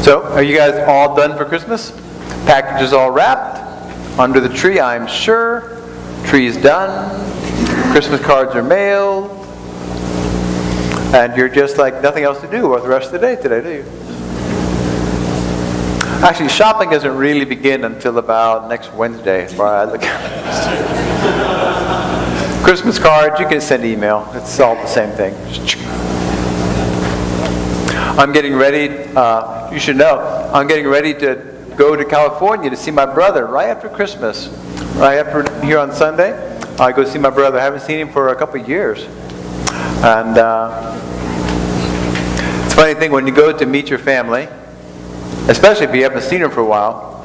So, are you guys all done for Christmas? Packages all wrapped? Under the tree, I'm sure. Tree's done. Christmas cards are mailed. And you're just like nothing else to do with the rest of the day today, do you? Actually, shopping doesn't really begin until about next Wednesday, as far as I look at it. Christmas cards, you can send email. It's all the same thing. I'm getting ready, you should know, I'm getting ready to go to California to see my brother right after Christmas. Right after here on Sunday, I go see my brother. I haven't seen him for a couple of years. And it's a funny thing when you go to meet your family, especially if you haven't seen them for a while,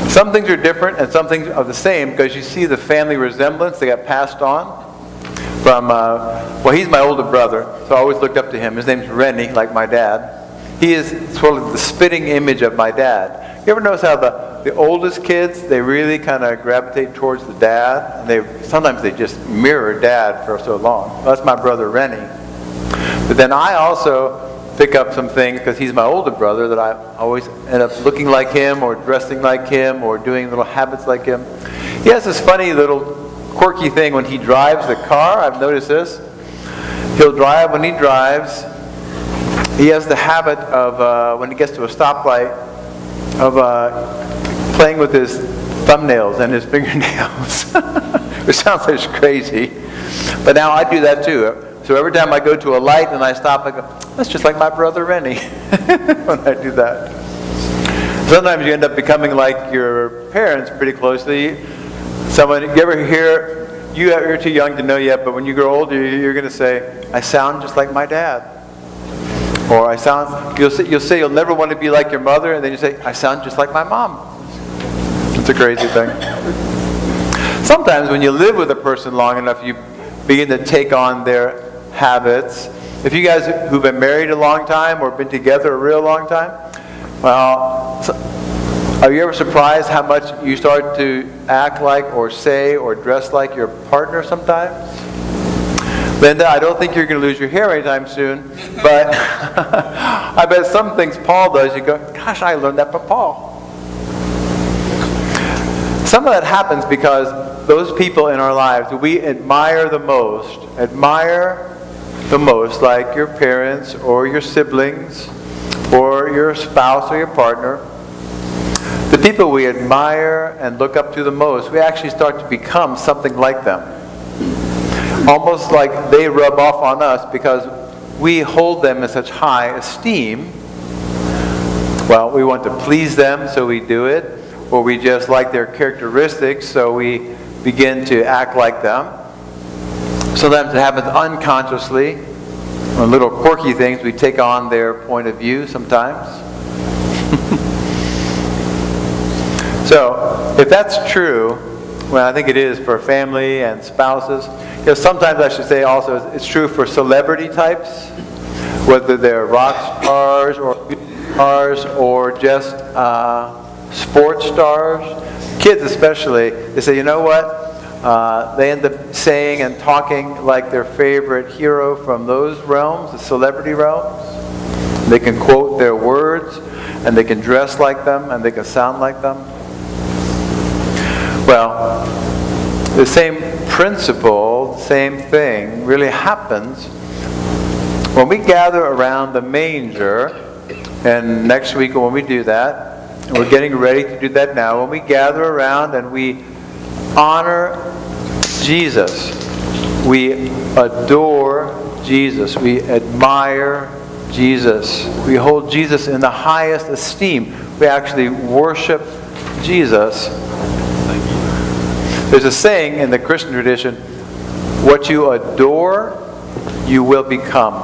some things are different and some things are the same because you see the family resemblance that got passed on from, well, he's my older brother, so I always looked up to him. His name's Rennie, like my dad. He is sort of the spitting image of my dad. You ever notice how the oldest kids, they really kind of gravitate towards the dad? And sometimes they just mirror dad for so long. That's my brother Rennie. But then I also pick up some things, because he's my older brother, that I always end up looking like him or dressing like him or doing little habits like him. He has this funny little quirky thing when he drives the car. I've noticed this. He'll drive, when he drives, he has the habit of, when he gets to a stoplight, of playing with his thumbnails and his fingernails. Which sounds like crazy. But now I do that too. So every time I go to a light and I stop, I go, that's just like my brother Rennie when I do that. Sometimes you end up becoming like your parents pretty closely. You ever hear, you're too young to know yet, but when you grow older, you're going to say, I sound just like my dad. Or you'll say you'll never want to be like your mother, and then you say, I sound just like my mom. It's a crazy thing. Sometimes when you live with a person long enough, you begin to take on their habits. If you guys who've been married a long time or been together a real long time, well, are you ever surprised how much you start to act like or say or dress like your partner sometimes? Linda, I don't think you're going to lose your hair anytime soon, but I bet some things Paul does, you go, gosh, I learned that from Paul. Some of that happens because those people in our lives that we admire the most, like your parents or your siblings or your spouse or your partner, the people we admire and look up to the most, we actually start to become something like them. Almost like they rub off on us because we hold them in such high esteem. Well, we want to please them, so we do it. Or we just like their characteristics, so we begin to act like them. Sometimes it happens unconsciously. On little quirky things, we take on their point of view sometimes. So, if that's true, well, I think it is for family and spouses. Sometimes I should say also it's true for celebrity types, whether they're rock stars or just sports stars. Kids especially, they say, you know what? They end up saying and talking like their favorite hero from those realms, the celebrity realms. They can quote their words, and they can dress like them, and they can sound like them. Well, the same principle, same thing, really happens when we gather around the manger. And next week when we do that, and we're getting ready to do that now, when we gather around and we honor Jesus, we adore Jesus, we admire Jesus, we hold Jesus in the highest esteem, we actually worship Jesus. There's a saying in the Christian tradition, what you adore, you will become.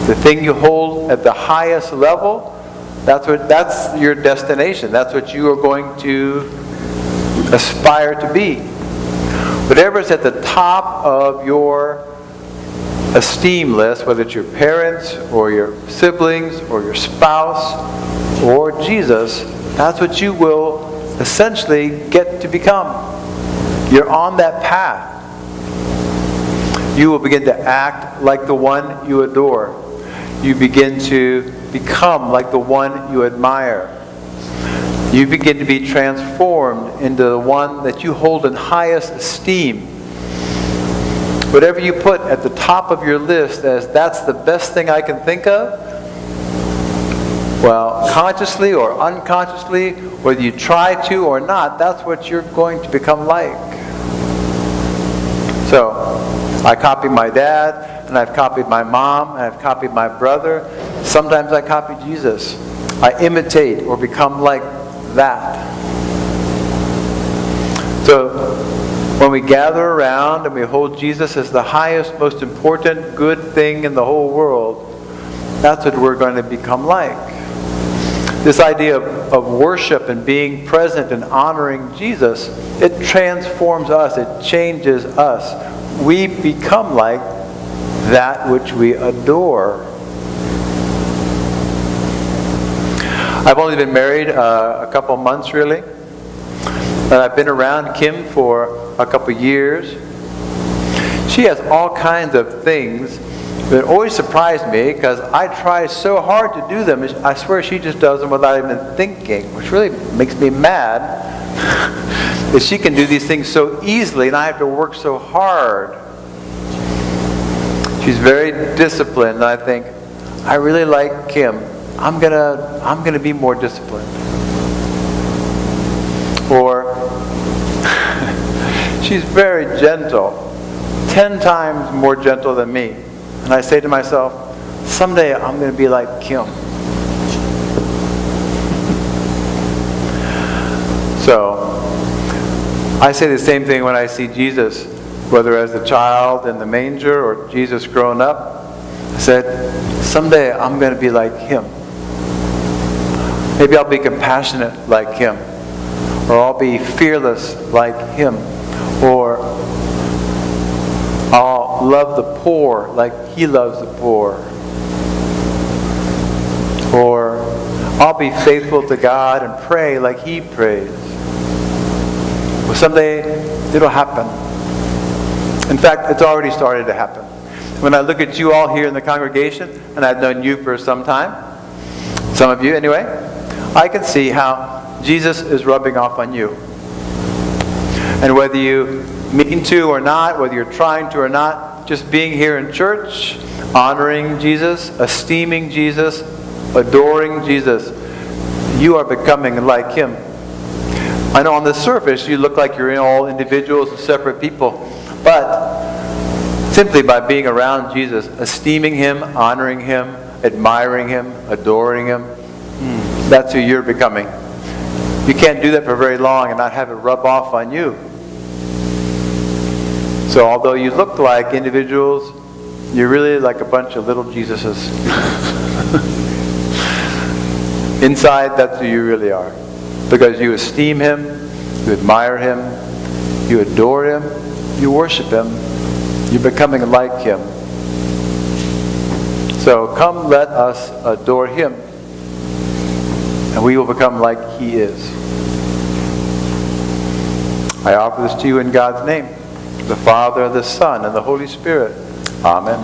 The thing you hold at the highest level, that's your destination. That's what you are going to aspire to be. Whatever's at the top of your esteem list, whether it's your parents or your siblings or your spouse or Jesus, that's what you will essentially get to become. You're on that path. You will begin to act like the one you adore. you begin to become like the one you admire. You begin to be transformed into the one that you hold in highest esteem. Whatever you put at the top of your list as that's the best thing I can think of, well, consciously or unconsciously, whether you try to or not, that's what you're going to become like. So, I copy my dad, and I've copied my mom, and I've copied my brother. Sometimes I copy Jesus. I imitate or become like that. So, when we gather around and we hold Jesus as the highest, most important, good thing in the whole world, that's what we're going to become like. This idea of worship and being present and honoring Jesus, it transforms us, it changes us. We become like that which we adore. I've only been married a couple months, really. And I've been around Kim for a couple years. She has all kinds of things that always surprise me because I try so hard to do them. I swear she just does them without even thinking, which really makes me mad that she can do these things so easily and I have to work so hard. She's very disciplined, and I think, I really like Kim. I'm gonna be more disciplined. Or she's very gentle, 10 times more gentle than me. And I say to myself, someday I'm going to be like Kim. So, I say the same thing when I see Jesus, whether as a child in the manger or Jesus grown up. I said, someday I'm going to be like him. Maybe I'll be compassionate like him. Or I'll be fearless like him. Or I'll love the poor like he loves the poor. Or I'll be faithful to God and pray like he prays. Well, someday it'll happen. In fact, it's already started to happen. When I look at you all here in the congregation, and I've known you for some time, some of you anyway, I can see how Jesus is rubbing off on you. And whether you mean to or not, whether you're trying to or not, just being here in church, honoring Jesus, esteeming Jesus, adoring Jesus, you are becoming like him. I know on the surface you look like you're all individuals and separate people, but simply by being around Jesus, esteeming him, honoring him, admiring him, adoring him, that's who you're becoming. You can't do that for very long and not have it rub off on you. So although you look like individuals, you're really like a bunch of little Jesuses. Inside, that's who you really are. Because you esteem him, you admire him, you adore him, you worship him, you're becoming like him. So come, let us adore him, and we will become like he is. I offer this to you in God's name, the Father, the Son, and the Holy Spirit. Amen.